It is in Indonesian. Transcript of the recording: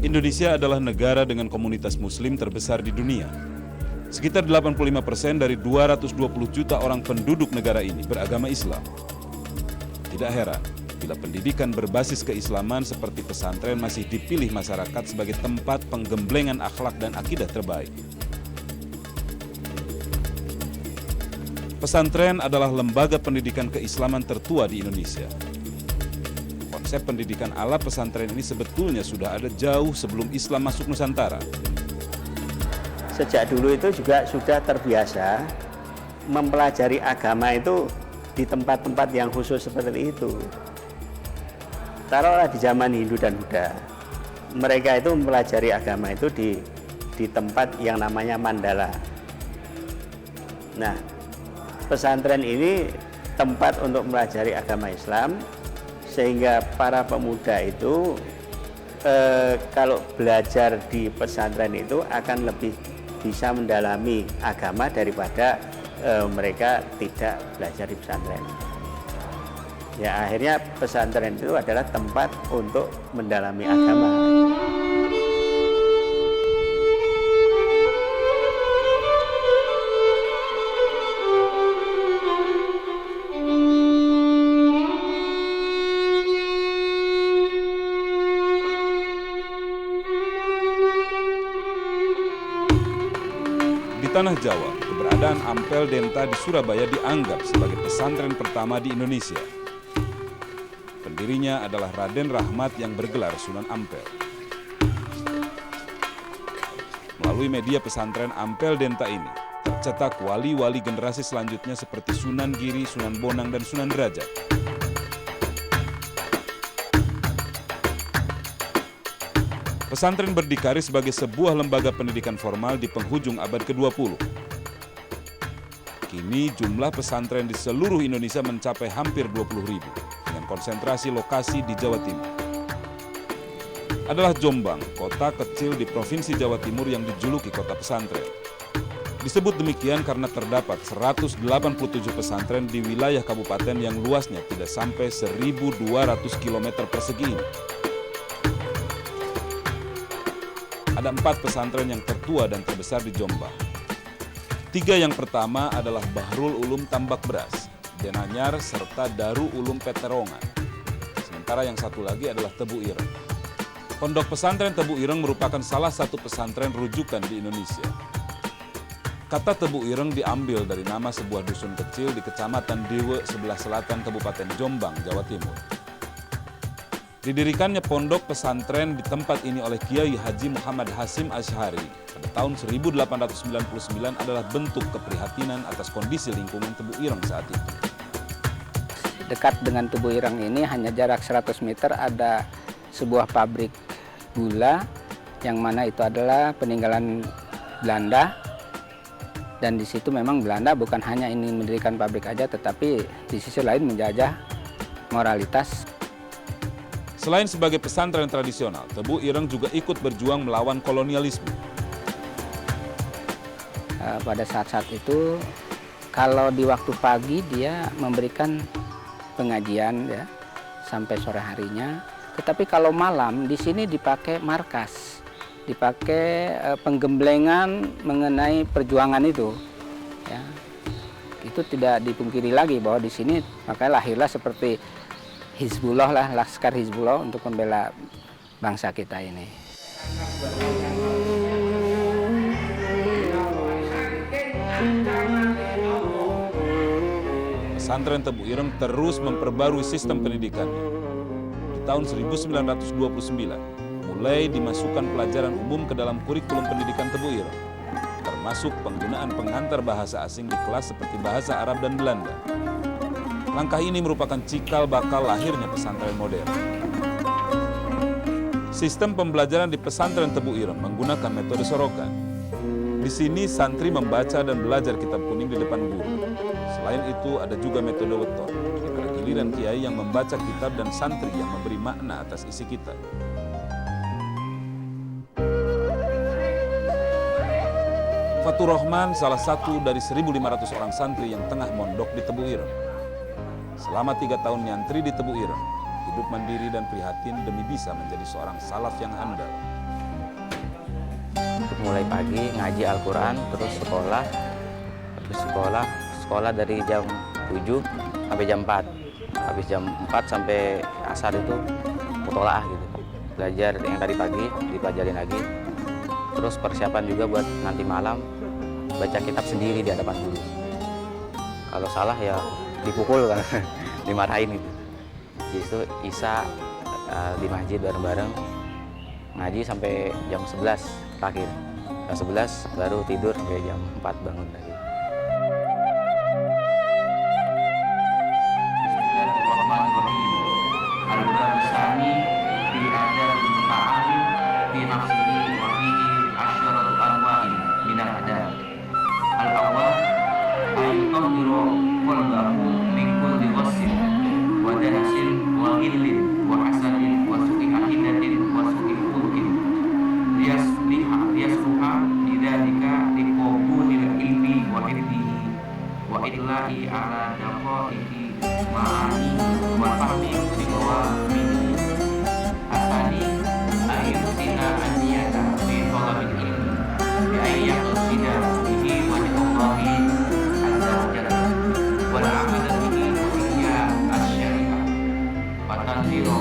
Indonesia adalah negara dengan komunitas muslim terbesar di dunia. Sekitar 85% dari 220 juta orang penduduk negara ini beragama Islam. Tidak heran bila pendidikan berbasis keislaman seperti pesantren masih dipilih masyarakat sebagai tempat penggemblengan akhlak dan akidah terbaik. Pesantren adalah lembaga pendidikan keislaman tertua di Indonesia. Konsep pendidikan ala pesantren ini sebetulnya sudah ada jauh sebelum Islam masuk Nusantara. Sejak dulu itu juga sudah terbiasa mempelajari agama itu di tempat-tempat yang khusus seperti itu. Taruhlah di zaman Hindu dan Buddha, mereka itu mempelajari agama itu di tempat yang namanya mandala. Nah, pesantren ini tempat untuk mempelajari agama Islam, sehingga para pemuda itu kalau belajar di pesantren itu akan lebih bisa mendalami agama daripada mereka tidak belajar di pesantren. Ya, akhirnya pesantren itu adalah tempat untuk mendalami agama. Di tanah Jawa, keberadaan Ampel Denta di Surabaya dianggap sebagai pesantren pertama di Indonesia. Pendirinya adalah Raden Rahmat yang bergelar Sunan Ampel. Melalui media pesantren Ampel Denta ini, tercetak wali-wali generasi selanjutnya seperti Sunan Giri, Sunan Bonang, dan Sunan Derajat. Pesantren berdikari sebagai sebuah lembaga pendidikan formal di penghujung abad ke-20. Kini jumlah pesantren di seluruh Indonesia mencapai hampir 20.000 dengan konsentrasi lokasi di Jawa Timur. Adalah Jombang, kota kecil di Provinsi Jawa Timur yang dijuluki kota pesantren. Disebut demikian karena terdapat 187 pesantren di wilayah kabupaten yang luasnya tidak sampai 1.200 km persegi ini. Ada 4 pesantren yang tertua dan terbesar di Jombang. 3 yang pertama adalah Bahrul Ulum Tambak Beras, Denanyar, serta Darul Ulum Peterongan. Sementara yang satu lagi adalah Tebu Ireng. Pondok pesantren Tebu Ireng merupakan salah satu pesantren rujukan di Indonesia. Kata Tebu Ireng diambil dari nama sebuah dusun kecil di Kecamatan Dewe, sebelah selatan Kabupaten Jombang, Jawa Timur. Didirikannya pondok pesantren di tempat ini oleh Kiai Haji Muhammad Hasim Asy'ari pada tahun 1899 adalah bentuk keprihatinan atas kondisi lingkungan Tebu Ireng saat itu. Dekat dengan Tebu Ireng ini hanya jarak 100 meter ada sebuah pabrik gula yang mana itu adalah peninggalan Belanda, dan di situ memang Belanda bukan hanya ini mendirikan pabrik aja, tetapi di sisi lain menjajah moralitas. Selain sebagai pesantren tradisional, Tebu Ireng juga ikut berjuang melawan kolonialisme. Pada saat-saat itu, kalau di waktu pagi dia memberikan pengajian ya sampai sore harinya. Tetapi kalau malam di sini dipakai markas, dipakai penggemblengan mengenai perjuangan itu. Ya, itu tidak dipungkiri lagi bahwa di sini makanya lahirlah seperti Hizbullah lah, Laskar Hizbullah untuk membela bangsa kita ini. Pesantren Tebu Ireng terus memperbarui sistem pendidikannya. Di tahun 1929, mulai dimasukkan pelajaran umum ke dalam kurikulum pendidikan Tebu Ireng, termasuk penggunaan pengantar bahasa asing di kelas seperti bahasa Arab dan Belanda. Langkah ini merupakan cikal bakal lahirnya pesantren modern. Sistem pembelajaran di pesantren Tebu Ireng menggunakan metode sorokan. Di sini santri membaca dan belajar kitab kuning di depan guru. Selain itu ada juga metode weton, di mana giliran kiai yang membaca kitab dan santri yang memberi makna atas isi kitab. Fatur Rahman salah satu dari 1.500 orang santri yang tengah mondok di Tebu Ireng. Selama 3 tahun nyantri di Tebu Ireng, hidup mandiri dan prihatin demi bisa menjadi seorang salaf yang handal. mulai pagi ngaji Al-Quran, terus sekolah dari jam 7 sampai jam 4. Habis jam 4 sampai asar itu mutolaah gitu. Belajar yang tadi pagi, dipelajarin lagi. Terus persiapan juga buat nanti malam baca kitab sendiri di hadapan guru. Kalau salah ya dipukul kan, dimarahin gitu. Jadi itu Isya di masjid bareng-bareng ngaji sampai jam 11 terakhir. Jam 11 baru tidur sampai jam 4 bangun lagi. Bismillahirrahmanirrahim. Al-bab tsani fi adab al-muta'allim fi nafsihi wa fihi asyratu anwa'in min al-adab. Al-awwal ay yutahhiru qalbahu min kulli ghassin wa danasin wa ghillin wa hasadin wa su'i aqidatin wa su'i khuluqin liyasluha bidzalika liqabulil ilmi wa hifdhihi wa idla'i ala daqaiqi ma'ani wa fahmi siwawamihi. Asani ayyusina aniyata fi talabil ilmi bi ayyaqsida bihi wajhallahi azza wa jalla wal amala bihi wa hiya asy-syari'ah wa tanziru